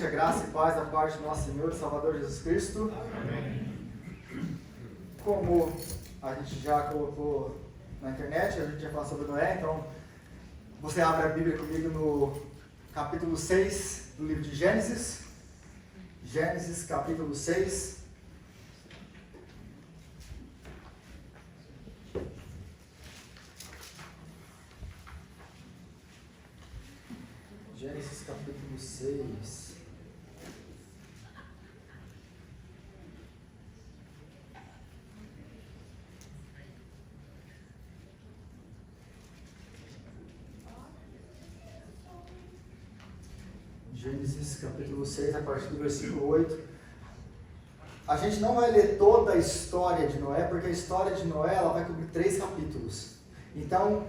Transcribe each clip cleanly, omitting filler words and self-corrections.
a graça e paz da parte do nosso Senhor e Salvador Jesus Cristo. Amém. Como a gente já colocou na internet, a gente ia falar sobre Noé, então você abre a Bíblia comigo no capítulo 6 do livro de Gênesis. Gênesis, capítulo 6. Gênesis, capítulo 6. Gênesis capítulo 6, a partir do versículo 8. A gente não vai ler toda a história de Noé, porque a história de Noé ela vai cobrir 3 capítulos. Então,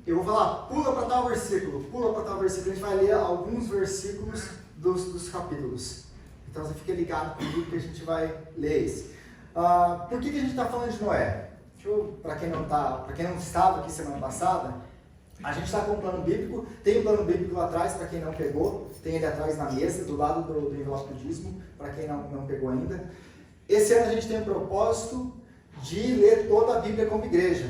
eu vou falar, pula para tal versículo, a gente vai ler alguns versículos dos capítulos. Então, você fica ligado comigo que a gente vai ler esse. Por que a gente está falando de Noé? Para quem não estava aqui semana passada, a gente está com um plano bíblico, tem um plano bíblico lá atrás, para quem não pegou, tem ele atrás na mesa, do lado do envelope do dízimo, para quem não pegou ainda. Esse ano a gente tem o propósito de ler toda a Bíblia como igreja.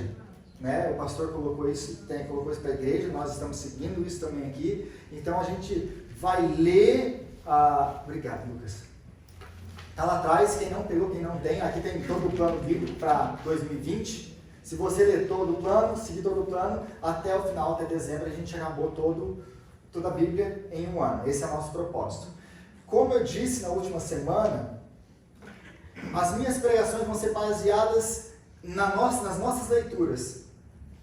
Né? O pastor colocou isso para a igreja, nós estamos seguindo isso também aqui. Então a gente vai ler... Obrigado, Lucas. Está lá atrás, quem não pegou, quem não tem, aqui tem todo o plano bíblico para 2020. Se você ler todo o plano, seguir todo o plano, até o final, até dezembro, a gente acabou toda a Bíblia em um ano. Esse é o nosso propósito. Como eu disse na última semana, as minhas pregações vão ser baseadas nas nossas leituras.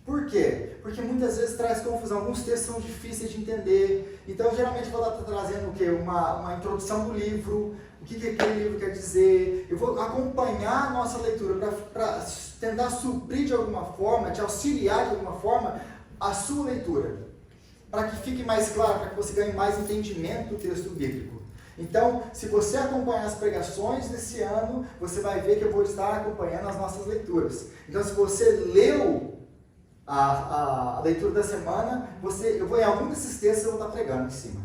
Por quê? Porque muitas vezes traz confusão. Alguns textos são difíceis de entender. Então, geralmente, eu vou estar trazendo o quê? Uma introdução do livro, o que aquele livro quer dizer. Eu vou acompanhar a nossa leitura para tentar suprir de alguma forma, te auxiliar de alguma forma a sua leitura. Para que fique mais claro, para que você ganhe mais entendimento do texto bíblico. Então, se você acompanhar as pregações desse ano, você vai ver que eu vou estar acompanhando as nossas leituras. Então, se você leu a leitura da semana, eu vou em algum desses textos eu vou estar pregando em cima.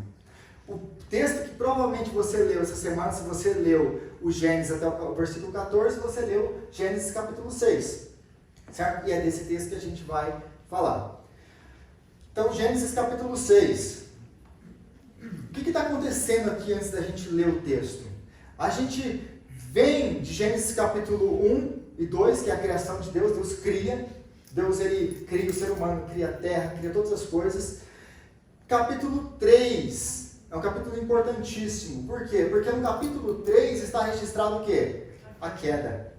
O texto que provavelmente você leu essa semana, se você leu o Gênesis até o versículo 14, você leu Gênesis capítulo 6. Certo? E é desse texto que a gente vai falar. Então, Gênesis capítulo 6. O que está acontecendo aqui antes da gente ler o texto? A gente vem de Gênesis capítulo 1 e 2, que é a criação de Deus. Deus cria. Deus ele cria o ser humano, cria a terra, cria todas as coisas. Capítulo 3 é um capítulo importantíssimo. Por quê? Porque no capítulo 3 está registrado o quê? A queda.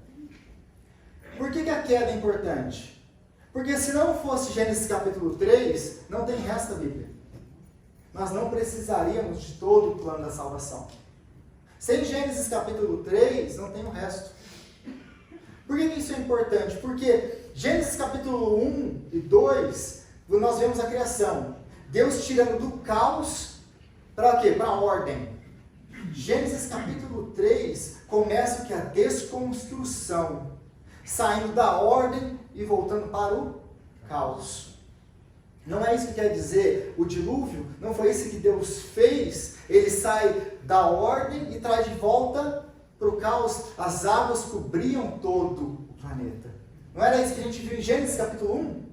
Por que a queda é importante? Porque se não fosse Gênesis capítulo 3, não tem resto da Bíblia. Nós não precisaríamos de todo o plano da salvação. Sem Gênesis capítulo 3, não tem o resto. Por que isso é importante? Porque Gênesis capítulo 1 e 2, nós vemos a criação. Deus tirando do caos para quê? Para a ordem. Gênesis capítulo 3 começa o que? A desconstrução. Saindo da ordem e voltando para o caos. Não é isso que quer dizer o dilúvio, não foi isso que Deus fez. Ele sai da ordem e traz de volta para o caos. As águas cobriam todo o planeta. Não era isso que a gente viu em Gênesis capítulo 1?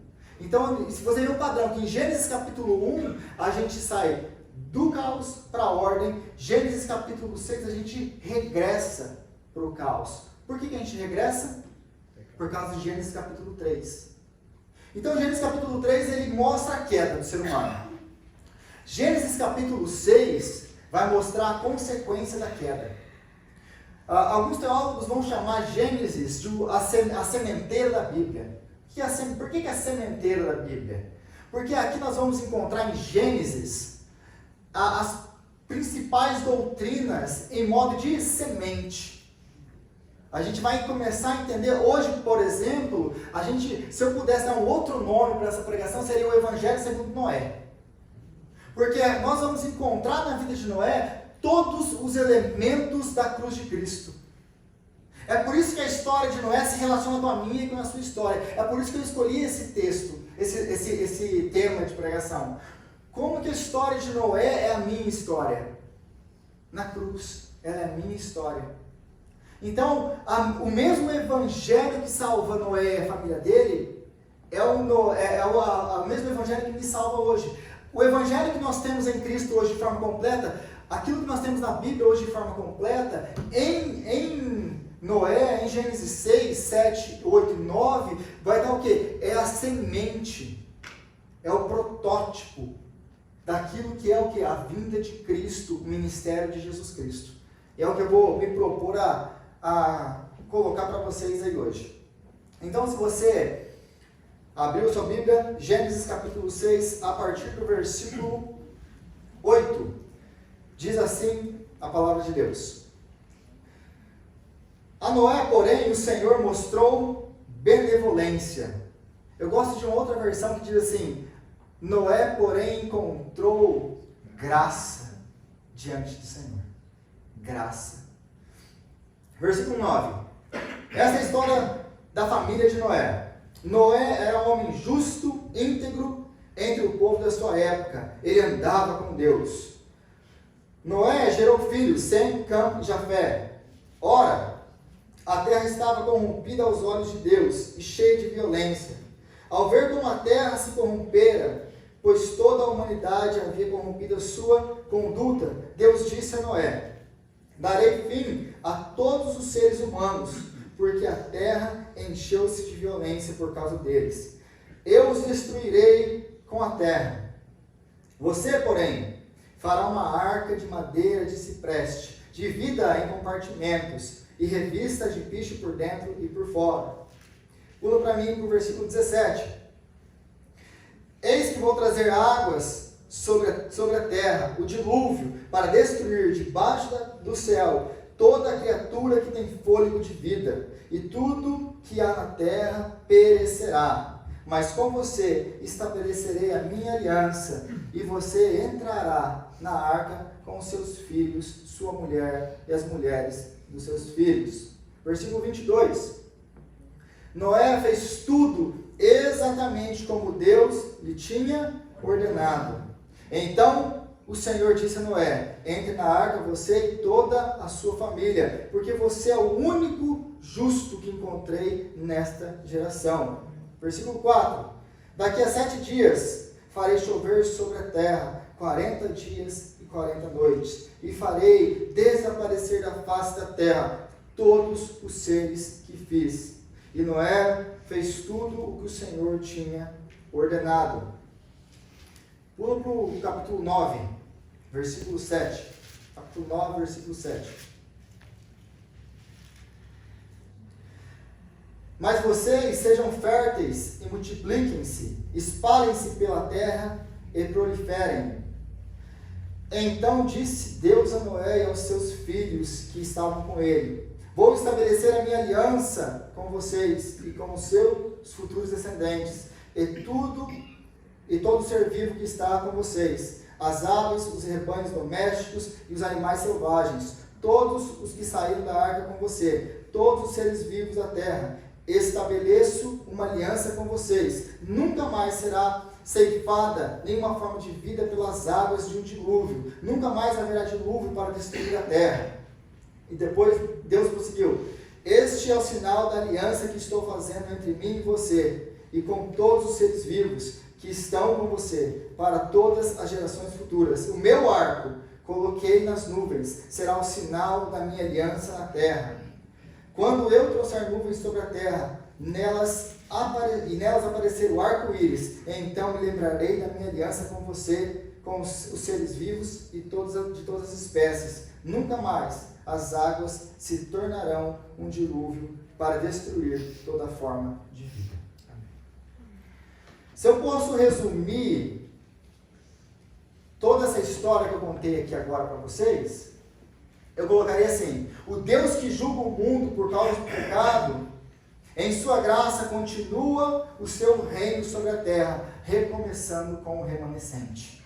Então, se você vê o padrão, que em Gênesis capítulo 1 a gente sai do caos para a ordem. Gênesis capítulo 6 a gente regressa para o caos. Por que a gente regressa? Por causa de Gênesis capítulo 3. Então, Gênesis capítulo 3, ele mostra a queda do ser humano. Gênesis capítulo 6 vai mostrar a consequência da queda. Alguns teólogos vão chamar Gênesis de a sementeira da Bíblia. Por que é a sementeira da Bíblia? Porque aqui nós vamos encontrar em Gênesis as principais doutrinas em modo de semente. A gente vai começar a entender, hoje, por exemplo, se eu pudesse dar um outro nome para essa pregação, seria o Evangelho segundo Noé. Porque nós vamos encontrar na vida de Noé todos os elementos da cruz de Cristo. É por isso que a história de Noé se relaciona com a minha e com a sua história. É por isso que eu escolhi esse texto, esse tema de pregação. Como que a história de Noé é a minha história? na cruz. Ela é a minha história. Então, o mesmo evangelho que salva Noé e a família dele, é o mesmo evangelho que me salva hoje. O evangelho que nós temos em Cristo hoje de forma completa, aquilo que nós temos na Bíblia hoje de forma completa, em Noé, em Gênesis 6, 7, 8 e 9, vai dar o quê? É a semente, é o protótipo daquilo que é o quê? A vinda de Cristo, o ministério de Jesus Cristo. É o que eu vou me propor a colocar para vocês aí hoje. Então, se você abriu sua Bíblia, Gênesis capítulo 6, a partir do versículo 8, diz assim a palavra de Deus. A Noé, porém, o Senhor mostrou benevolência. Eu gosto de uma outra versão que diz assim: Noé, porém, encontrou graça diante do Senhor. Graça. Versículo 9. Essa é a história da família de Noé. Noé era um homem justo, íntegro, entre o povo da sua época. Ele andava com Deus. Noé gerou filhos, Sem, Cã e Jafé. Ora, a terra estava corrompida aos olhos de Deus e cheia de violência. Ao ver como a terra se corrompera, pois toda a humanidade havia corrompido a sua conduta, Deus disse a Noé: darei fim a todos os seres humanos, porque a terra encheu-se de violência por causa deles. Eu os destruirei com a terra. Você, porém, fará uma arca de madeira de cipreste, divida em compartimentos e revista de piche por dentro e por fora. Pula para mim para o versículo 17. Eis que vou trazer águas sobre a terra, o dilúvio, para destruir debaixo do céu toda a criatura que tem fôlego de vida, e tudo que há na terra perecerá. Mas com você estabelecerei a minha aliança, e você entrará na arca com os seus filhos, sua mulher e as mulheres dos seus filhos. Versículo 22. Noé fez tudo exatamente como Deus lhe tinha ordenado. Então o Senhor disse a Noé: entre na arca você e toda a sua família, porque você é o único justo que encontrei nesta geração. Versículo 4. Daqui a 7 dias farei chover sobre a terra 40 dias e 40 noites, e farei desaparecer da face da terra todos os seres que fiz. E Noé fez tudo o que o Senhor tinha ordenado. Pula para o capítulo 9, versículo 7. Capítulo 9, versículo 7. Mas vocês sejam férteis e multipliquem-se, espalhem-se pela terra e proliferem. Então disse Deus a Noé e aos seus filhos que estavam com ele: vou estabelecer a minha aliança com vocês e com os seus futuros descendentes, e todo ser vivo que está com vocês, as aves, os rebanhos domésticos e os animais selvagens, todos os que saíram da arca com você, todos os seres vivos da terra. Estabeleço uma aliança com vocês. Nunca mais será ceifada nenhuma forma de vida pelas águas de um dilúvio. Nunca mais haverá dilúvio para destruir a terra. E depois Deus prosseguiu: este é o sinal da aliança que estou fazendo entre mim e você, e com todos os seres vivos que estão com você, para todas as gerações futuras. O meu arco coloquei nas nuvens, será o sinal da minha aliança na terra. Quando eu trouxer nuvens sobre a terra, nelas aparecer o arco-íris, então me lembrarei da minha aliança com você, com os seres vivos e de todas as espécies. Nunca mais as águas se tornarão um dilúvio para destruir toda forma de vida. Se eu posso resumir toda essa história que eu contei aqui agora para vocês, eu colocaria assim: o Deus que julga o mundo por causa do pecado, em sua graça continua o seu reino sobre a terra, recomeçando com o remanescente.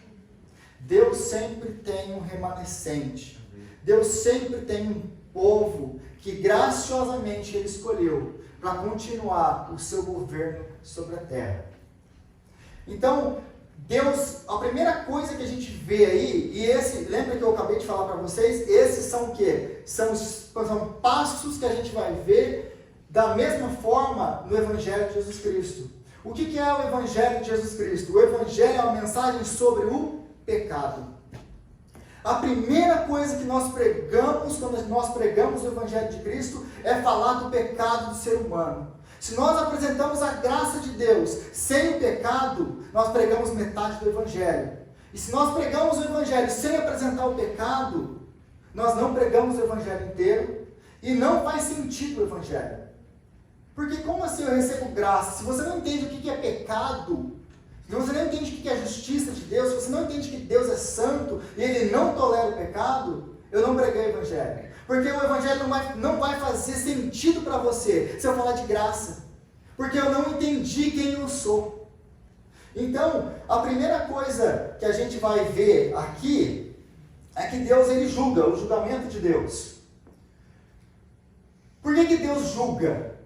Deus sempre tem um remanescente. Deus sempre tem um povo que graciosamente Ele escolheu para continuar o seu governo sobre a terra. Então, Deus, a primeira coisa que a gente vê aí, lembra que eu acabei de falar para vocês, esses são o quê? São passos que a gente vai ver da mesma forma no Evangelho de Jesus Cristo. O que é o Evangelho de Jesus Cristo? O Evangelho é uma mensagem sobre o pecado. A primeira coisa que nós pregamos, quando nós pregamos o Evangelho de Cristo, é falar do pecado do ser humano. Se nós apresentamos a graça de Deus sem o pecado, nós pregamos metade do Evangelho. E se nós pregamos o Evangelho sem apresentar o pecado, nós não pregamos o Evangelho inteiro e não faz sentido o Evangelho. Porque como assim eu recebo graça? Se você não entende o que é pecado, se você não entende o que é a justiça de Deus, se você não entende que Deus é santo e Ele não tolera o pecado, eu não preguei o Evangelho. Porque o Evangelho não vai fazer sentido para você se eu falar de graça. Porque eu não entendi quem eu sou. Então, a primeira coisa que a gente vai ver aqui é que Deus ele julga, o julgamento de Deus. Por que Deus julga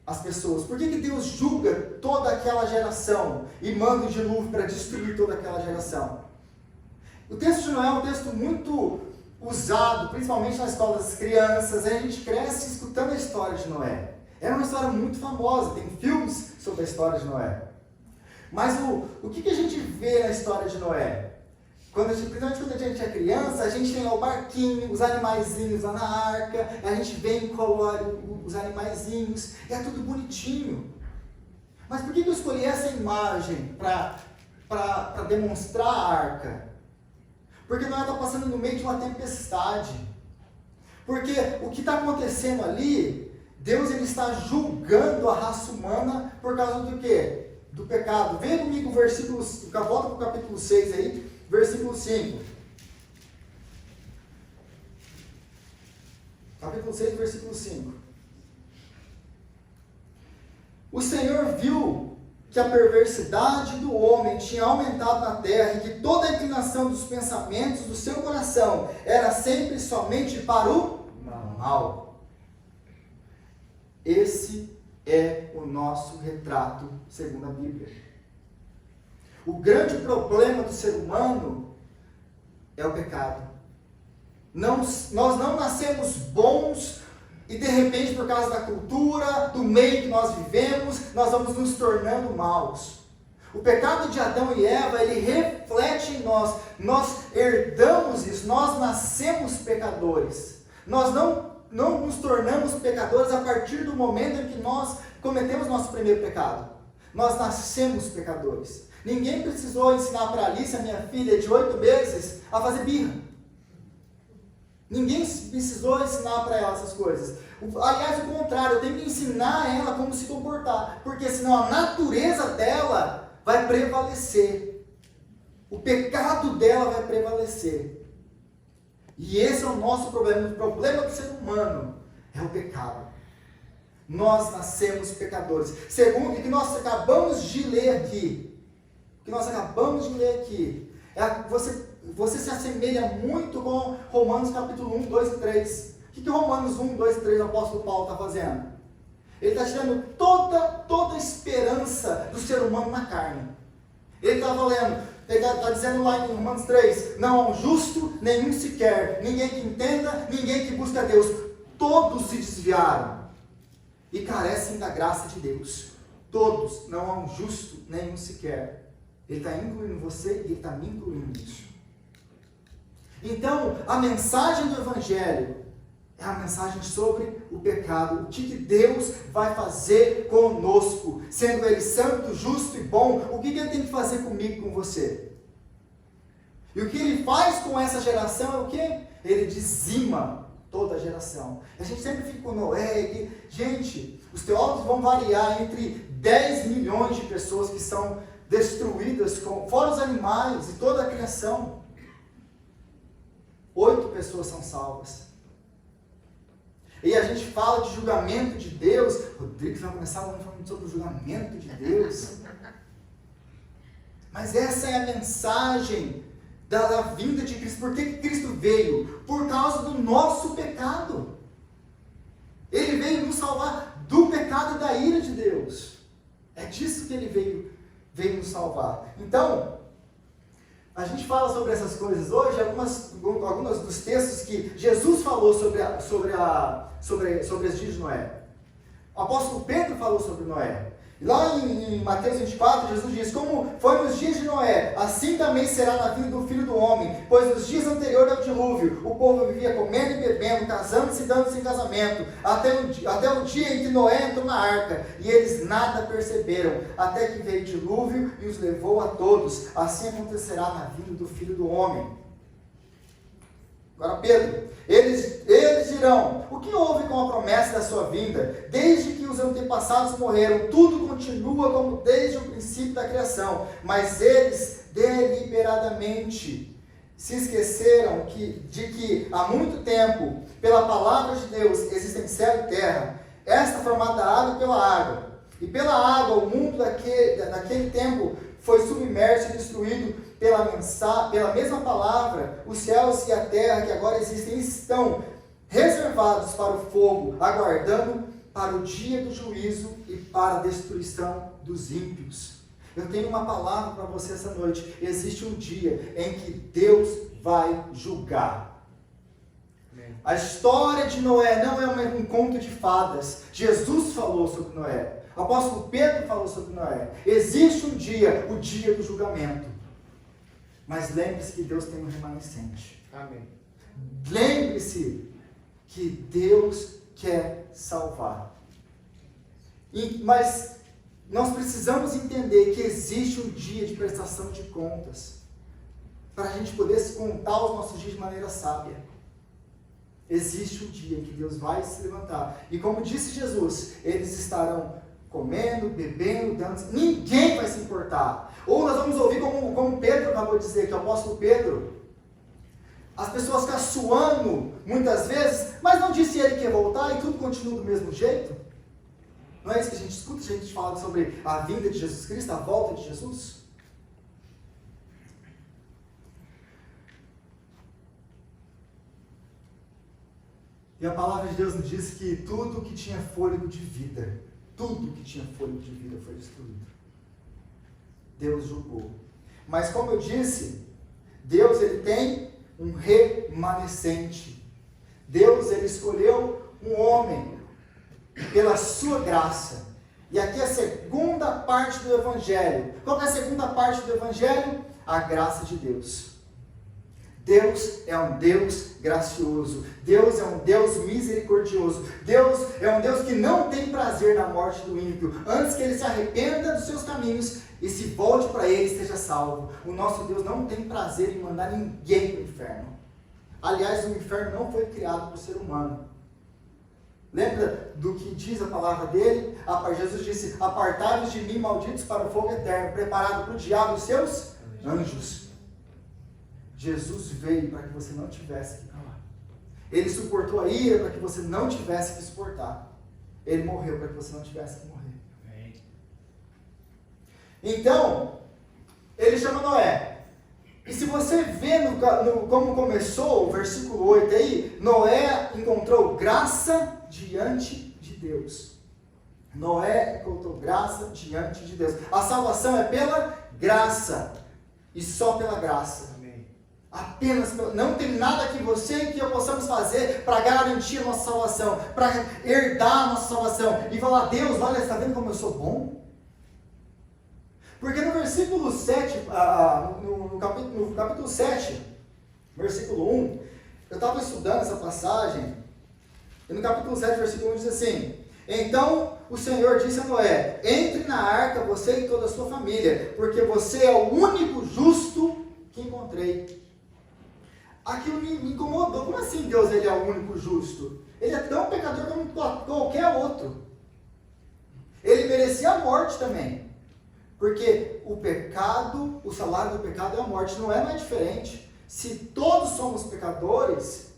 as pessoas? Por que Deus julga toda aquela geração e manda o dilúvio para destruir toda aquela geração? O texto de Noé é um texto muito usado, principalmente na escola das crianças. A gente cresce escutando a história de Noé. Era uma história muito famosa, tem filmes sobre a história de Noé. Mas o que a gente vê na história de Noé? Principalmente quando a gente é criança, a gente tem lá o barquinho, os animaizinhos lá na arca, a gente vem e colore os animaizinhos, e é tudo bonitinho. Mas por que eu escolhi essa imagem para demonstrar a arca? Porque Noé está passando no meio de uma tempestade. Porque o que está acontecendo ali, Deus ele está julgando a raça humana por causa do quê? Do pecado. Venha comigo o versículo, volta para o capítulo 6 aí, versículo 5. Capítulo 6, versículo 5. O Senhor viu que a perversidade do homem tinha aumentado na terra e que toda a inclinação dos pensamentos do seu coração era sempre somente para o mal. Esse é o nosso retrato segundo a Bíblia. O grande problema do ser humano é o pecado. Nós não nascemos bons e de repente, por causa da cultura, do meio que nós vivemos, nós vamos nos tornando maus. O pecado de Adão e Eva, ele reflete em nós. Nós herdamos isso, nós nascemos pecadores. Nós não nos tornamos pecadores a partir do momento em que nós cometemos nosso primeiro pecado. Nós nascemos pecadores. Ninguém precisou ensinar para a Alice, a minha filha de 8 meses, a fazer birra. Ninguém precisou ensinar para ela essas coisas. Aliás, o contrário, eu tenho que ensinar ela como se comportar, porque senão a natureza dela vai prevalecer. O pecado dela vai prevalecer. E esse é o nosso problema. O problema do ser humano é o pecado. Nós nascemos pecadores. Segundo, o que nós acabamos de ler aqui, você se assemelha muito com Romanos capítulo 1, 2 e 3. O que Romanos 1, 2 e 3 o apóstolo Paulo está fazendo? Ele está tirando toda a esperança do ser humano na carne. Ele está dizendo lá em Romanos 3, não há um justo, nenhum sequer, ninguém que entenda, ninguém que busca Deus. Todos se desviaram e carecem da graça de Deus. Todos, não há um justo, nenhum sequer. Ele está incluindo você e ele está me incluindo nisso. Então, a mensagem do Evangelho é a mensagem sobre o pecado. O que Deus vai fazer conosco? Sendo Ele santo, justo e bom, o que Ele tem que fazer comigo e com você? E o que Ele faz com essa geração é o quê? Ele dizima toda a geração. A gente sempre fica com Noé. Gente, os teólogos vão variar entre 10 milhões de pessoas que são destruídas, fora os animais e toda a criação. 8 pessoas são salvas. E a gente fala de julgamento de Deus. Rodrigo vai começar falando sobre o julgamento de Deus. Mas essa é a mensagem da vinda de Cristo. Por que Cristo veio? Por causa do nosso pecado. Ele veio nos salvar do pecado e da ira de Deus. É disso que Ele veio veio nos salvar. Então, a gente fala sobre essas coisas hoje, alguns dos textos que Jesus falou sobre os dias de Noé. O apóstolo Pedro falou sobre Noé. Lá em Mateus 24, Jesus diz: como foi nos dias de Noé, assim também será na vida do Filho do Homem, pois nos dias anteriores ao dilúvio, o povo vivia comendo e bebendo, casando-se e dando-se em casamento, até o dia em que Noé entrou na arca, e eles nada perceberam, até que veio o dilúvio e os levou a todos. Assim acontecerá na vida do Filho do Homem. Agora Pedro, eles dirão: o que houve com a promessa da sua vinda? Desde que os antepassados morreram, tudo continua como desde o princípio da criação. Mas eles deliberadamente se esqueceram de que há muito tempo, pela palavra de Deus, existem céu e terra, esta formada da água e pela água. E pela água, o mundo daquele tempo foi submerso e destruído pela mesma palavra. Os céus e a terra que agora existem estão reservados para o fogo, aguardando para o dia do juízo e para a destruição dos ímpios. Eu tenho uma palavra para você essa noite. Existe um dia em que Deus vai julgar. Amém. A história de Noé não é um conto de fadas. Jesus falou sobre Noé. O apóstolo Pedro falou sobre Noé. Existe um dia, o dia do julgamento. Mas lembre-se que Deus tem um remanescente. Amém. Lembre-se que Deus quer salvar. Mas nós precisamos entender que existe um dia de prestação de contas, para a gente poder contar os nossos dias de maneira sábia. Existe um dia em que Deus vai se levantar. E como disse Jesus, eles estarão comendo, bebendo, dando, ninguém vai se importar. Ou nós vamos ouvir como Pedro acabou de dizer, que é o apóstolo Pedro, as pessoas caçoando muitas vezes, mas não disse ele que ia voltar e tudo continua do mesmo jeito? Não é isso que a gente escuta? A gente fala sobre a vinda de Jesus Cristo, a volta de Jesus? E a palavra de Deus nos diz que tudo que tinha fôlego de vida, foi destruído. Deus julgou. Mas como eu disse, Deus ele tem um remanescente. Deus ele escolheu um homem pela sua graça. E aqui é a segunda parte do Evangelho. Qual é a segunda parte do Evangelho? A graça de Deus. Deus é um Deus gracioso. Deus é um Deus misericordioso. Deus é um Deus que não tem prazer na morte do ímpio. Antes que ele se arrependa dos seus caminhos e se volte para ele e esteja salvo. O nosso Deus não tem prazer em mandar ninguém para o inferno. Aliás, o inferno não foi criado para o ser humano. Lembra do que diz a palavra dele? Jesus disse: apartai-vos de mim, malditos, para o fogo eterno, preparado para o diabo e os seus anjos. Jesus veio para que você não tivesse que calar. Ele suportou a ira para que você não tivesse que suportar. Ele morreu para que você não tivesse que morrer. Amém. Então, ele chama Noé. E se você vê como começou o versículo 8 aí, Noé encontrou graça diante de Deus. Noé encontrou graça diante de Deus. A salvação é pela graça. E só pela graça. Apenas, não tem nada que você e que eu possamos fazer para garantir a nossa salvação, para herdar a nossa salvação e falar: Deus, olha, está vendo como eu sou bom? Porque no versículo 7, no capítulo 7, versículo 1, eu estava estudando essa passagem, e no capítulo 7, versículo 1 diz assim: então o Senhor disse a Noé: entre na arca, você e toda a sua família, porque você é o único justo que encontrei. Aquilo me incomodou. Como assim Deus ele é o único justo? Ele é tão pecador como qualquer outro. Ele merecia a morte também. Porque o pecado, o salário do pecado é a morte. Não é diferente. Se todos somos pecadores,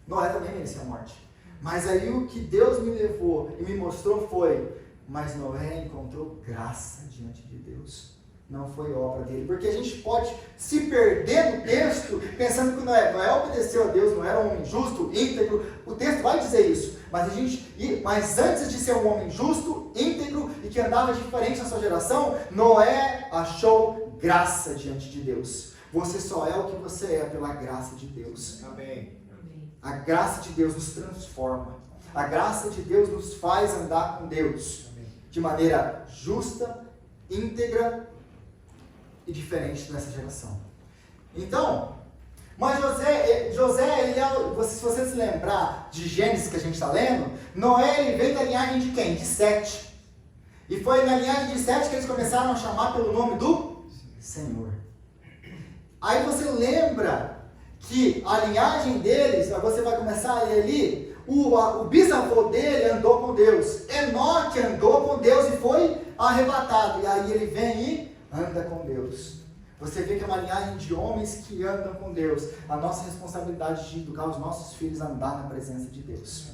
Noé também merecia a morte. Mas aí o que Deus me levou e me mostrou foi: mas Noé encontrou graça diante de Deus. Não foi obra dele. Porque a gente pode se perder no texto pensando que Noé obedeceu a Deus, não era um homem justo, íntegro. O texto vai dizer isso. Mas antes de ser um homem justo, íntegro e que andava diferente na sua geração, Noé achou graça diante de Deus. Você só é o que você é pela graça de Deus. Amém. A graça de Deus nos transforma. A graça de Deus nos faz andar com Deus de maneira justa, íntegra e diferente nessa geração. Então, mas José ele é, se você se lembrar de Gênesis que a gente está lendo, Noé ele veio da linhagem de quem? De Sete. E foi na linhagem de Sete que eles começaram a chamar pelo nome do Senhor. Aí você lembra que a linhagem deles, você vai começar a ler ali, o bisavô dele andou com Deus. Enoque andou com Deus e foi arrebatado. E aí ele vem e anda com Deus. Você vê que é uma linhagem de homens que andam com Deus. A nossa responsabilidade de educar os nossos filhos a andar na presença de Deus.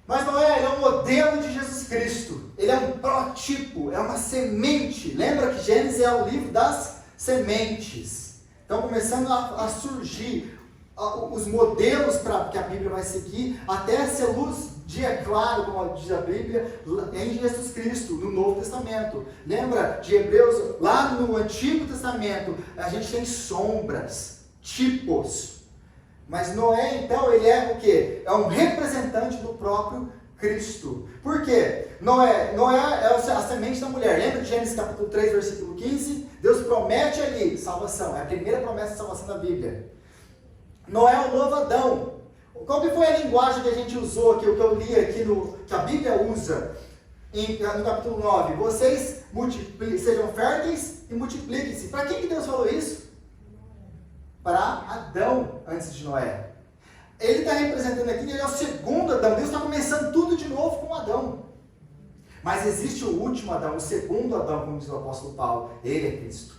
Mas Noé, ele é um modelo de Jesus Cristo. Ele é um protótipo, é uma semente. Lembra que Gênesis é o livro das sementes. Então começando a surgir os modelos que a Bíblia vai seguir, até ser luz, dia claro, como diz a Bíblia, em Jesus Cristo, no Novo Testamento. Lembra de Hebreus, lá no Antigo Testamento, a gente tem sombras, tipos. Mas Noé, então, ele é o quê? É um representante do próprio Cristo. Por quê? Noé é a semente da mulher. Lembra de Gênesis capítulo 3, versículo 15? Deus promete ali salvação. É a primeira promessa de salvação da Bíblia. Noé é o novo Adão. Qual que foi a linguagem que a gente usou aqui, o que eu li aqui, que a Bíblia usa no capítulo 9? Vocês sejam férteis e multipliquem-se. Para quem que Deus falou isso? Para Adão, antes de Noé. Ele está representando aqui, ele é o segundo Adão. Deus está começando tudo de novo com Adão. Mas existe o último Adão, o segundo Adão, como diz o apóstolo Paulo. Ele é Cristo.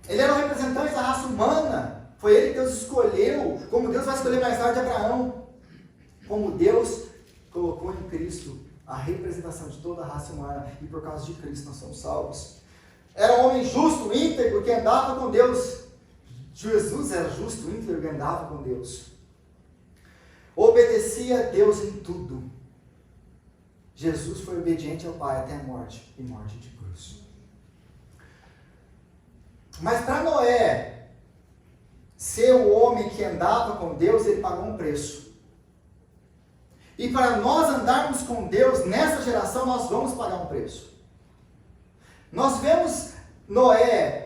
Ele era o representante da raça humana. Foi ele que Deus escolheu, como Deus vai escolher mais tarde Abraão. Como Deus colocou em Cristo a representação de toda a raça humana. E por causa de Cristo nós somos salvos. Era um homem justo, íntegro, que andava com Deus. Jesus era justo, íntegro, que andava com Deus. Obedecia a Deus em tudo. Jesus foi obediente ao Pai até a morte, e morte de cruz. Mas para Noé ser o homem que andava com Deus, ele pagou um preço. E para nós andarmos com Deus, nessa geração, nós vamos pagar um preço. Nós vemos Noé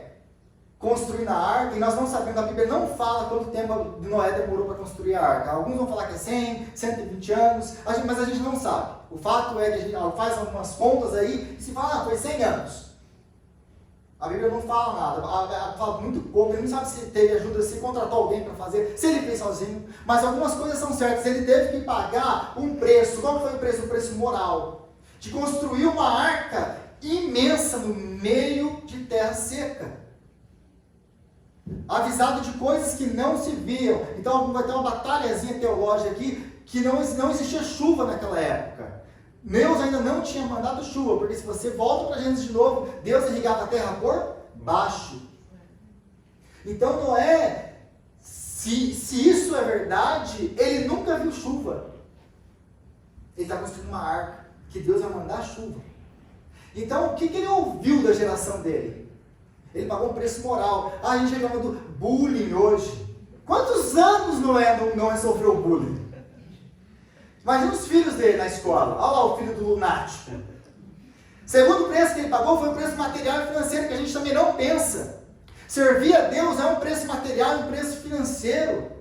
construindo a arca, e nós não sabemos, a Bíblia não fala quanto tempo Noé demorou para construir a arca. Alguns vão falar que é 100, 120 anos, mas a gente não sabe. O fato é que a gente faz algumas contas aí, e se fala, foi 100 anos. A Bíblia não fala nada, fala muito pouco, ele não sabe se teve ajuda, se contratou alguém para fazer, se ele fez sozinho, mas algumas coisas são certas, ele teve que pagar um preço. Qual foi o preço? Um preço moral, de construir uma arca imensa no meio de terra seca, avisado de coisas que não se viam. Então vai ter uma batalhazinha teológica aqui, que não existia chuva naquela época. Deus ainda não tinha mandado chuva, porque se você volta para Gênesis de novo, Deus irrigava a terra por baixo. Então Noé, se isso é verdade, ele nunca viu chuva. Ele está construindo uma arca, que Deus vai mandar chuva. Então o que ele ouviu da geração dele? Ele pagou um preço moral. A gente reclama do bullying hoje. Quantos anos Noé não sofreu bullying? Imagina os filhos dele na escola. Olha lá o filho do lunático. Segundo preço que ele pagou foi o preço material e financeiro, que a gente também não pensa. Servir a Deus é um preço material e um preço financeiro.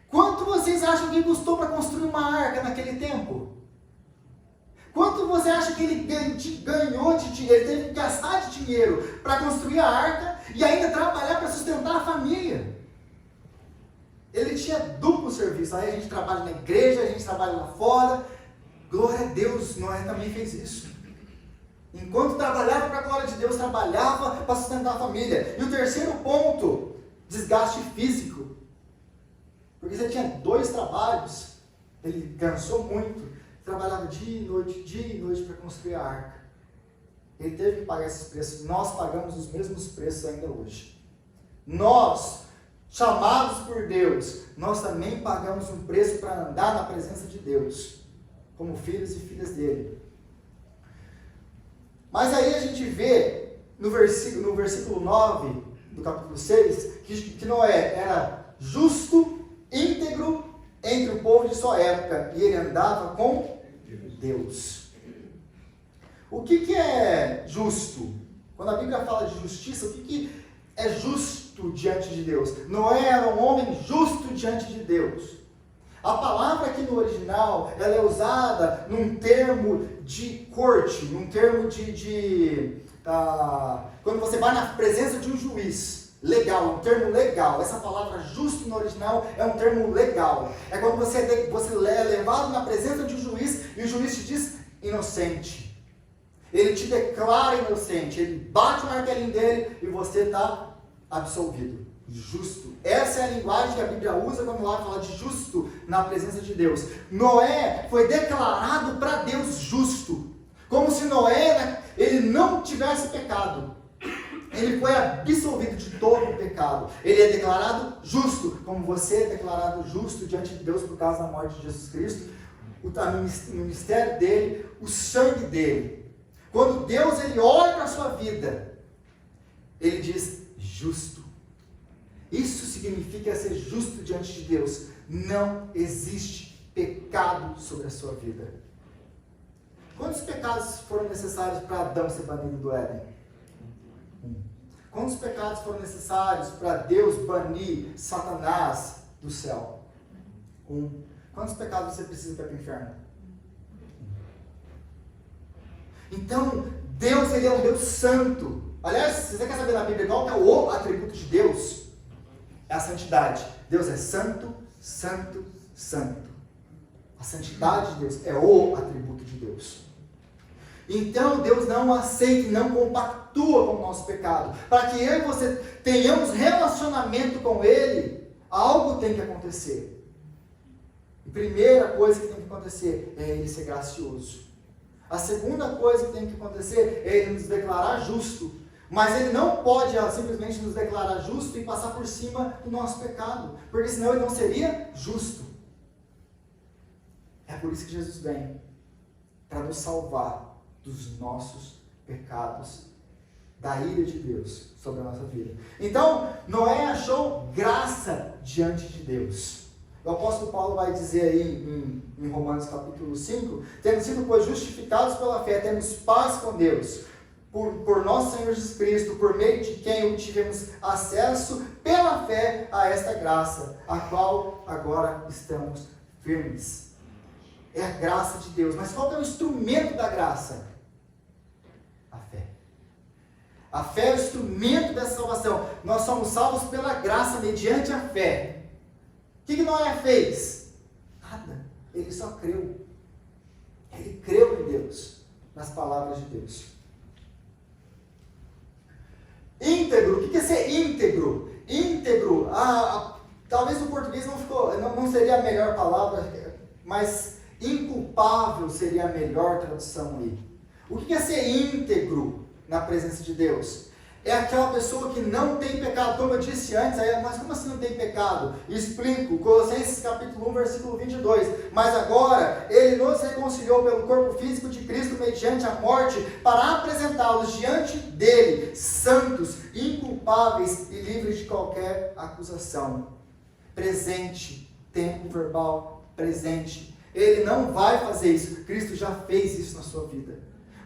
Quanto vocês acham que custou para construir uma arca naquele tempo? Quanto você acha que ele ganhou de dinheiro? Ele teve que gastar de dinheiro para construir a arca e ainda trabalhar para sustentar a família. Ele tinha duplo serviço. Aí a gente trabalha na igreja, a gente trabalha lá fora. Glória a Deus, Noé também fez isso. Enquanto trabalhava para a glória de Deus, trabalhava para sustentar a família. E o terceiro ponto, desgaste físico. Porque você tinha 2 trabalhos, ele cansou muito, trabalhava dia e noite para construir a arca. Ele teve que pagar esses preços. Nós pagamos os mesmos preços ainda hoje. Nós, chamados por Deus, nós também pagamos um preço para andar na presença de Deus. como filhos e filhas dele. Mas aí a gente vê no versículo 9 do capítulo 6, que Noé era justo, íntegro entre o povo de sua época, e ele andava com Deus. O que é justo? Quando a Bíblia fala de justiça, o que é justo diante de Deus? Noé era um homem justo diante de Deus. A palavra aqui no original, ela é usada num termo de corte, num termo quando você vai na presença de um juiz. Legal, um termo legal. Essa palavra justo no original é um termo legal. É quando você é levado na presença de um juiz e o juiz te diz inocente. Ele te declara inocente, ele bate o martelinho dele e você está absolvido. Justo. Essa é a linguagem que a Bíblia usa quando ela fala de justo na presença de Deus. Noé foi declarado para Deus justo. Como se Noé, ele não tivesse pecado. Ele foi absolvido de todo o pecado. Ele é declarado justo, como você é declarado justo diante de Deus por causa da morte de Jesus Cristo, no ministério dele, o sangue dele. Quando Deus ele olha para a sua vida, ele diz justo. Isso significa ser justo diante de Deus. Não existe pecado sobre a sua vida. Quantos pecados foram necessários para Adão ser banido do Éden? Quantos pecados foram necessários para Deus banir Satanás do céu? Quantos pecados você precisa para ir para o inferno? Então, Deus ele é um Deus santo. Aliás, se você quer saber na Bíblia qual é o atributo de Deus, é a santidade. Deus é santo, santo, santo. A santidade de Deus é o atributo de Deus. Então Deus não aceita e não compactua com o nosso pecado. Para que eu e você tenhamos relacionamento com Ele, algo tem que acontecer. A primeira coisa que tem que acontecer é Ele ser gracioso. A segunda coisa que tem que acontecer é Ele nos declarar justo. Mas Ele não pode simplesmente nos declarar justo e passar por cima do nosso pecado. Porque senão Ele não seria justo. É por isso que Jesus vem. Para nos salvar dos nossos pecados, da ira de Deus sobre a nossa vida. Então, Noé achou graça diante de Deus. O apóstolo Paulo vai dizer aí em Romanos capítulo 5, tendo sido, pois, justificados pela fé, temos paz com Deus, por nosso Senhor Jesus Cristo, por meio de quem tivemos acesso pela fé a esta graça, a qual agora estamos firmes. É a graça de Deus. Mas qual é o instrumento da graça? A fé. A fé é o instrumento dessa salvação. Nós somos salvos pela graça, mediante a fé. O que Noé fez? Nada. Ele só creu. Ele creu em Deus, nas palavras de Deus. Íntegro. O que é ser íntegro? Íntegro. Talvez no português não seria a melhor palavra, mas inculpável seria a melhor tradução aí. O que é ser íntegro na presença de Deus? É aquela pessoa que não tem pecado. Como eu disse antes, mas como assim não tem pecado? Explico, Colossenses capítulo 1, versículo 22. Mas agora, Ele nos reconciliou pelo corpo físico de Cristo mediante a morte, para apresentá-los diante dEle, santos, inculpáveis e livres de qualquer acusação. Presente, tempo verbal, presente. Ele não vai fazer isso. Cristo já fez isso na sua vida.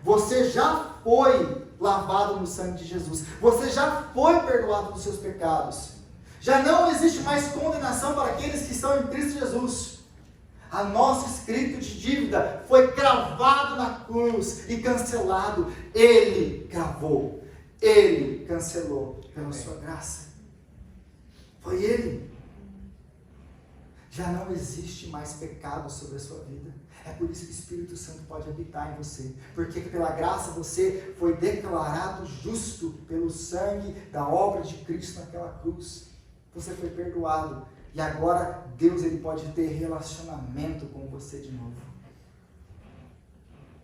Você já foi lavado no sangue de Jesus. Você já foi perdoado dos seus pecados. Já não existe mais condenação para aqueles que estão em Cristo Jesus. A nosso escrito de dívida foi cravado na cruz e cancelado. Ele cravou. Ele cancelou pela sua graça. Foi Ele. Já não existe mais pecado sobre a sua vida. É por isso que o Espírito Santo pode habitar em você. Porque pela graça você foi declarado justo pelo sangue da obra de Cristo naquela cruz. Você foi perdoado. E agora Deus ele pode ter relacionamento com você de novo.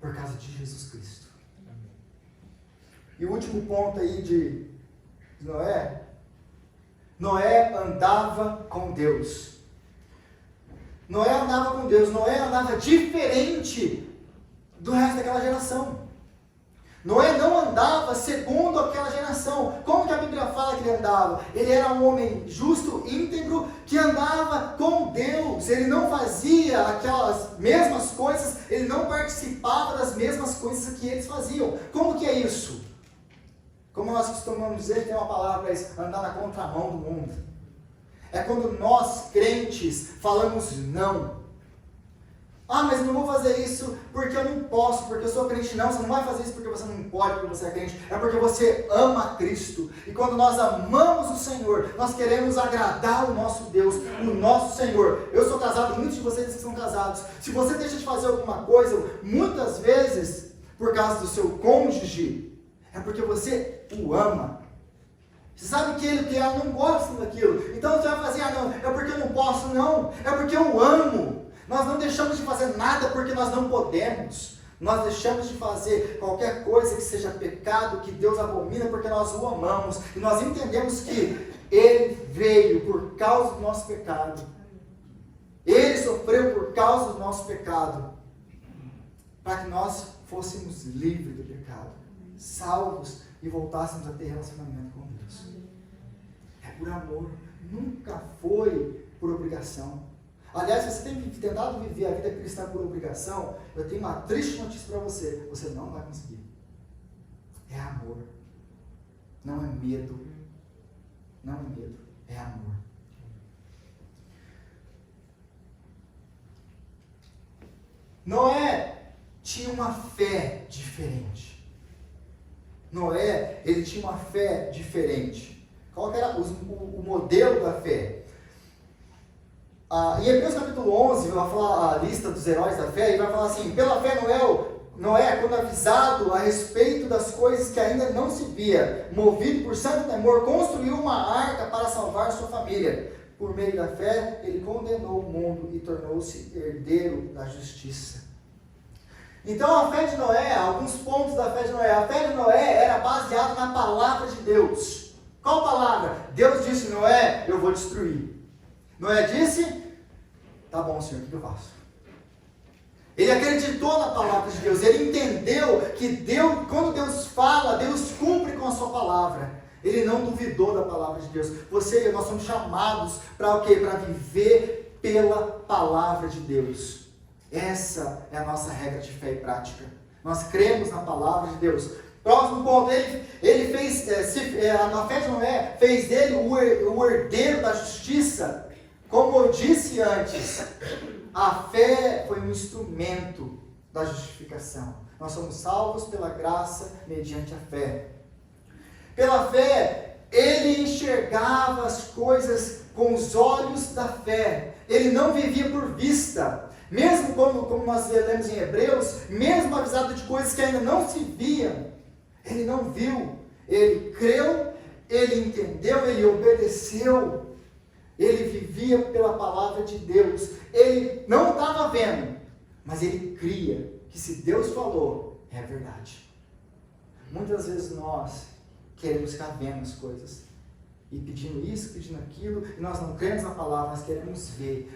Por causa de Jesus Cristo. E o último ponto aí de Noé. Noé andava com Deus. Noé andava com Deus, Noé andava diferente do resto daquela geração. Noé não andava segundo aquela geração. Como que a Bíblia fala que ele andava? Ele era um homem justo, íntegro, que andava com Deus. Ele não fazia aquelas mesmas coisas, ele não participava das mesmas coisas que eles faziam. Como que é isso? Como nós costumamos dizer, tem uma palavra para isso, andar na contramão do mundo. É quando nós, crentes, falamos não. Ah, mas eu não vou fazer isso porque eu não posso, porque eu sou crente. Não, você não vai fazer isso porque você não pode, porque você é crente. É porque você ama Cristo. E quando nós amamos o Senhor, nós queremos agradar o nosso Deus, o nosso Senhor. Eu sou casado, muitos de vocês que são casados. Se você deixa de fazer alguma coisa, muitas vezes, por causa do seu cônjuge, é porque você o ama. Você sabe que ele não gosta daquilo. Então você vai fazer, não, é porque eu não posso, não. É porque eu amo. Nós não deixamos de fazer nada porque nós não podemos. Nós deixamos de fazer qualquer coisa que seja pecado, que Deus abomina, porque nós o amamos. E nós entendemos que Ele veio por causa do nosso pecado. Ele sofreu por causa do nosso pecado. Para que nós fôssemos livres do pecado, salvos e voltássemos a ter relacionamento com Deus. É por amor. Nunca foi por obrigação. Aliás, se você tem tentado viver a vida cristã por obrigação, eu tenho uma triste notícia para você. Você não vai conseguir. É amor. Não é medo. Não é medo. É amor. Noé tinha uma fé diferente. Noé, ele tinha uma fé diferente. Qual era o modelo da fé? Em Hebreus capítulo 11, vai falar a lista dos heróis da fé, e vai falar assim: pela fé Noé, quando avisado a respeito das coisas que ainda não se via, movido por santo temor, construiu uma arca para salvar sua família. Por meio da fé, ele condenou o mundo e tornou-se herdeiro da justiça. Então a fé de Noé, alguns pontos da fé de Noé. A fé de Noé era baseada na palavra de Deus. Qual palavra? Deus disse: Noé, eu vou destruir. Noé disse: tá bom, Senhor, o que eu faço? Ele acreditou na palavra de Deus. Ele entendeu que Deus, quando Deus fala, Deus cumpre com a sua palavra. Ele não duvidou da palavra de Deus. Você e eu, nós somos chamados para o quê? Para viver pela palavra de Deus. Essa é a nossa regra de fé e prática. Nós cremos na palavra de Deus. Próximo ponto, ele fez, na fé de Noé, fez dele o herdeiro da justiça. Como eu disse antes, a fé foi um instrumento da justificação. Nós somos salvos pela graça mediante a fé. Pela fé, ele enxergava as coisas com os olhos da fé. Ele não vivia por vista. Mesmo como nós lemos em Hebreus, mesmo avisado de coisas que ainda não se viam, ele não viu. Ele creu, ele entendeu, ele obedeceu. Ele vivia pela palavra de Deus. Ele não estava vendo, mas ele cria que se Deus falou, é verdade. Muitas vezes nós queremos ficar vendo as coisas e pedindo isso, pedindo aquilo, e nós não cremos na palavra, nós queremos ver.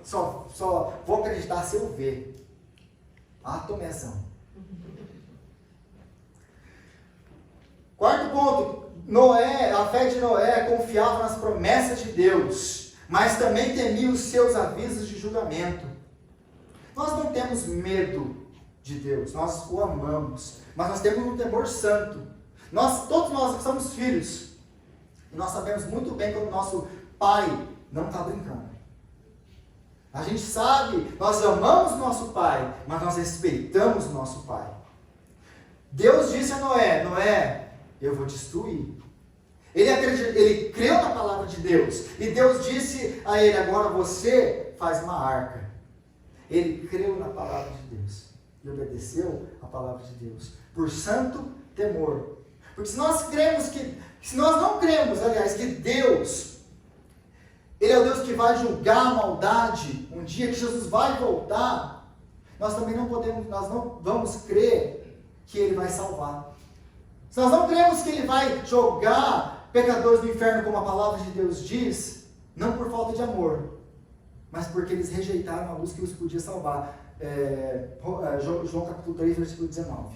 Só vou acreditar se eu ver. Tomezão. Quarto ponto. A fé de Noé confiava nas promessas de Deus, mas também temia os seus avisos de julgamento. Nós não temos medo de Deus, nós o amamos, mas nós temos um temor santo. Todos nós somos filhos, e nós sabemos muito bem quando o nosso pai não está brincando. A gente sabe, nós amamos o nosso pai, mas nós respeitamos o nosso pai. Deus disse a Noé: Noé, eu vou destruir. Ele creu na palavra de Deus. E Deus disse a ele: agora você faz uma arca. Ele creu na palavra de Deus. E obedeceu a palavra de Deus. Por santo temor. Porque se nós não cremos, aliás, que Deus, Ele é o Deus que vai julgar a maldade, um dia que Jesus vai voltar, nós também não vamos crer que Ele vai salvar. Se nós não cremos que Ele vai jogar pecadores no inferno, como a palavra de Deus diz, não por falta de amor, mas porque eles rejeitaram a luz que os podia salvar. João capítulo 3, versículo 19.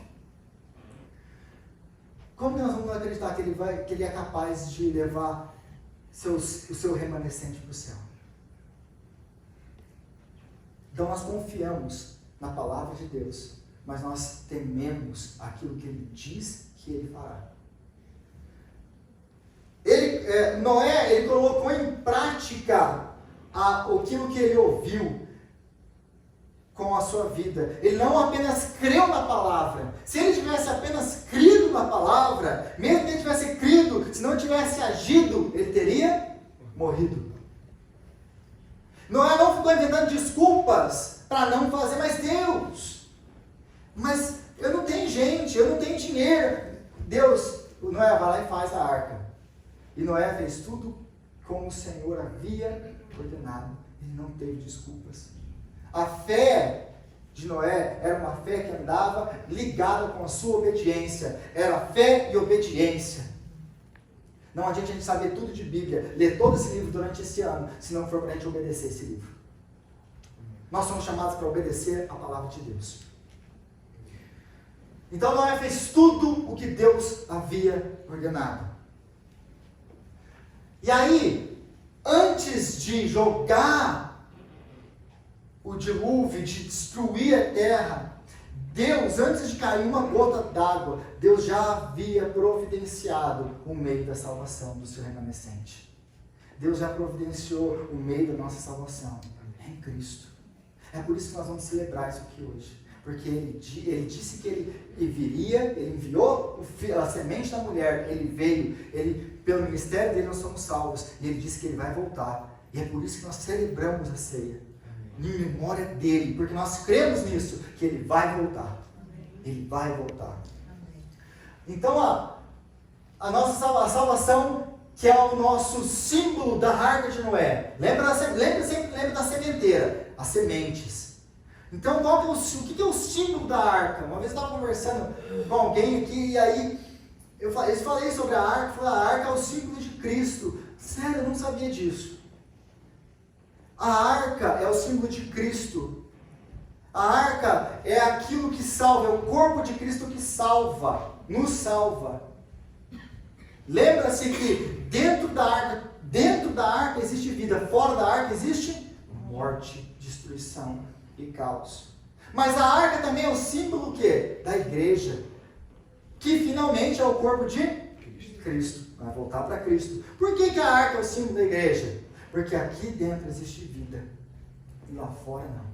Como que nós vamos acreditar que ele é capaz de levar o seu remanescente para o céu? Então nós confiamos na palavra de Deus, mas nós tememos aquilo que ele diz que ele fará. Noé, ele colocou em prática aquilo que ele ouviu com a sua vida. Ele não apenas creu na palavra. Se ele tivesse apenas crido na palavra, mesmo que ele tivesse crido, se não tivesse agido, ele teria morrido. Noé não ficou inventando desculpas para não fazer mais Deus. Mas eu não tenho gente, eu não tenho dinheiro. Noé vai lá e faz a arca. E Noé fez tudo como o Senhor havia ordenado. Ele não teve desculpas. A fé de Noé era uma fé que andava ligada com a sua obediência. Era fé e obediência. Não adianta a gente saber tudo de Bíblia, ler todo esse livro durante esse ano, se não for para a gente obedecer esse livro. Nós somos chamados para obedecer a palavra de Deus. Então Noé fez tudo o que Deus havia ordenado. E aí, antes de jogar o dilúvio, de destruir a terra, Deus, antes de cair uma gota d'água, Deus já havia providenciado o meio da salvação do seu remanescente. Deus já providenciou o meio da nossa salvação. É em Cristo. É por isso que nós vamos celebrar isso aqui hoje. Porque ele disse que ele viria, ele enviou a semente da mulher, ele veio, pelo ministério dele nós somos salvos. E ele disse que ele vai voltar. E é por isso que nós celebramos a ceia. Em memória dele, porque nós cremos nisso, que ele vai voltar. Ele vai voltar. Então, a nossa salvação, que é o nosso símbolo da arca de Noé. Sempre lembra da sementeira, as sementes. Então, o que é o símbolo da arca? Uma vez eu estava conversando com alguém aqui, e aí eu falei sobre a arca, a arca é o símbolo de Cristo. Sério, eu não sabia disso. A arca é o símbolo de Cristo. A arca é aquilo que salva, é o corpo de Cristo que salva, nos salva. Lembra-se que dentro da arca existe vida, fora da arca existe morte, destruição e caos. Mas a arca também é o símbolo o quê? Da igreja, que finalmente é o corpo de Cristo. Vai voltar para Cristo. Por que a arca é o símbolo da igreja? Porque aqui dentro existe vida e lá fora não.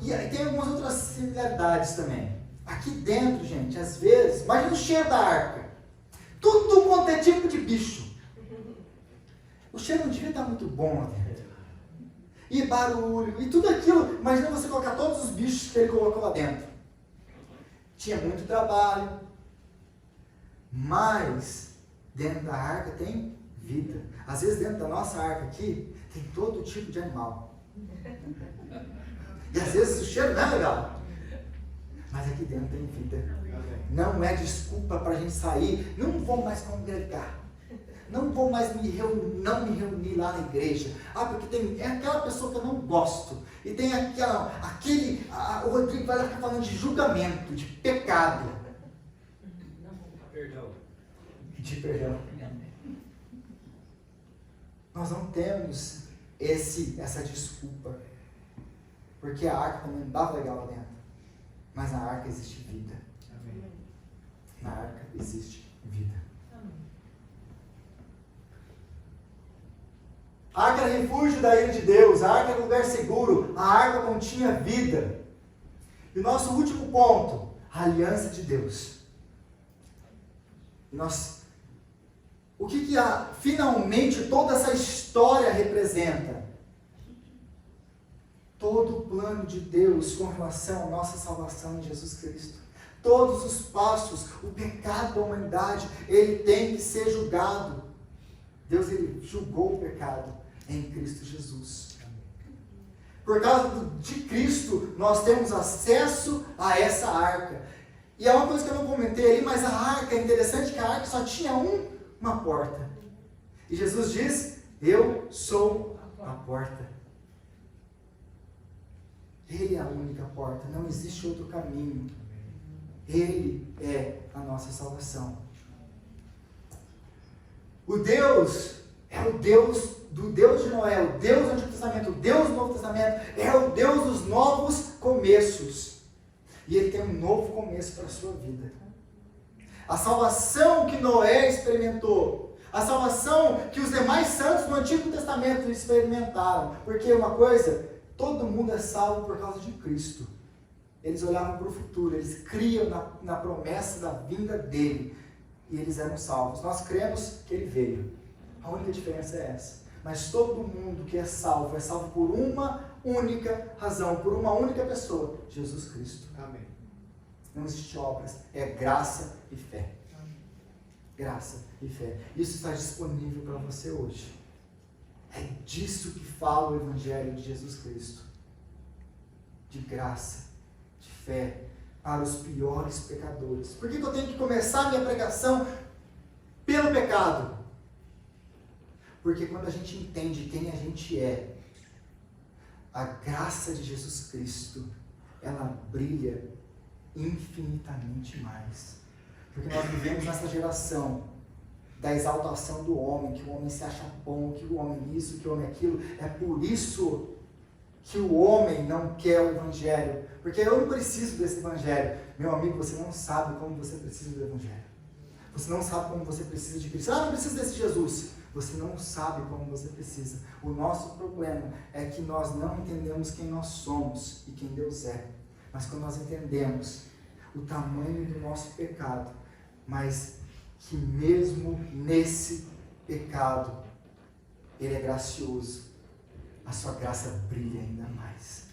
E aí tem algumas outras similaridades também. Aqui dentro, gente, às vezes, imagina o cheiro da arca. Tudo quanto é tipo de bicho. O cheiro não devia estar muito bom lá dentro. E barulho, e tudo aquilo. Imagina você colocar todos os bichos que ele colocou lá dentro. Tinha muito trabalho. Mas dentro da arca tem vida. Às vezes dentro da nossa arca aqui tem todo tipo de animal. E às vezes o cheiro não é legal. Mas aqui dentro tem vida. Não é desculpa para a gente sair. Não vou mais congregar. Não vou mais me reunir lá na igreja. Porque é aquela pessoa que eu não gosto. E tem o Rodrigo vai lá ficar falando de julgamento, de pecado. Perdão. De perdão. Nós não temos essa desculpa. Porque a arca também não estava legal lá dentro. Mas na arca existe vida. Amém. Na arca existe vida. A arca era refúgio da ira de Deus. A arca era lugar seguro. A arca continha vida. E o nosso último ponto, a aliança de Deus. O que finalmente toda essa história representa? Todo o plano de Deus com relação à nossa salvação em Jesus Cristo. Todos os passos, o pecado da humanidade, ele tem que ser julgado. Deus, ele julgou o pecado em Cristo Jesus. Por causa de Cristo, nós temos acesso a essa arca. E é uma coisa que eu não comentei ali, mas a arca, é interessante que a arca só tinha uma porta. E Jesus diz Eu sou a porta. Ele é a única porta, não existe outro caminho. Ele é a nossa salvação. O Deus é o Deus do Deus de Noé, o Deus do Antigo Testamento, o Deus do Novo Testamento, é o Deus dos novos começos. E Ele tem um novo começo para a sua vida. A salvação que Noé experimentou, a salvação que os demais santos do Antigo Testamento experimentaram. Porque uma coisa, todo mundo é salvo por causa de Cristo. Eles olhavam para o futuro, eles criam na promessa da vinda dele. E eles eram salvos. Nós cremos que ele veio. A única diferença é essa. Mas todo mundo que é salvo por uma única razão, por uma única pessoa, Jesus Cristo. Amém. Não existe obras, é graça e fé. Graça e fé. Isso está disponível para você hoje. É disso que fala o Evangelho de Jesus Cristo. De graça, de fé, para os piores pecadores. Por que eu tenho que começar a minha pregação pelo pecado? Porque quando a gente entende quem a gente é, a graça de Jesus Cristo, ela brilha infinitamente mais. Porque nós vivemos nessa geração da exaltação do homem, que o homem se acha bom, que o homem isso, que o homem aquilo. É por isso que o homem não quer o Evangelho. Porque eu não preciso desse Evangelho. Meu amigo, você não sabe como você precisa do Evangelho. Você não sabe como você precisa de Cristo. Ah, não preciso desse Jesus. Você não sabe como você precisa. O nosso problema é que nós não entendemos quem nós somos e quem Deus é. Mas quando nós entendemos o tamanho do nosso pecado, mas que mesmo nesse pecado, Ele é gracioso, a sua graça brilha ainda mais.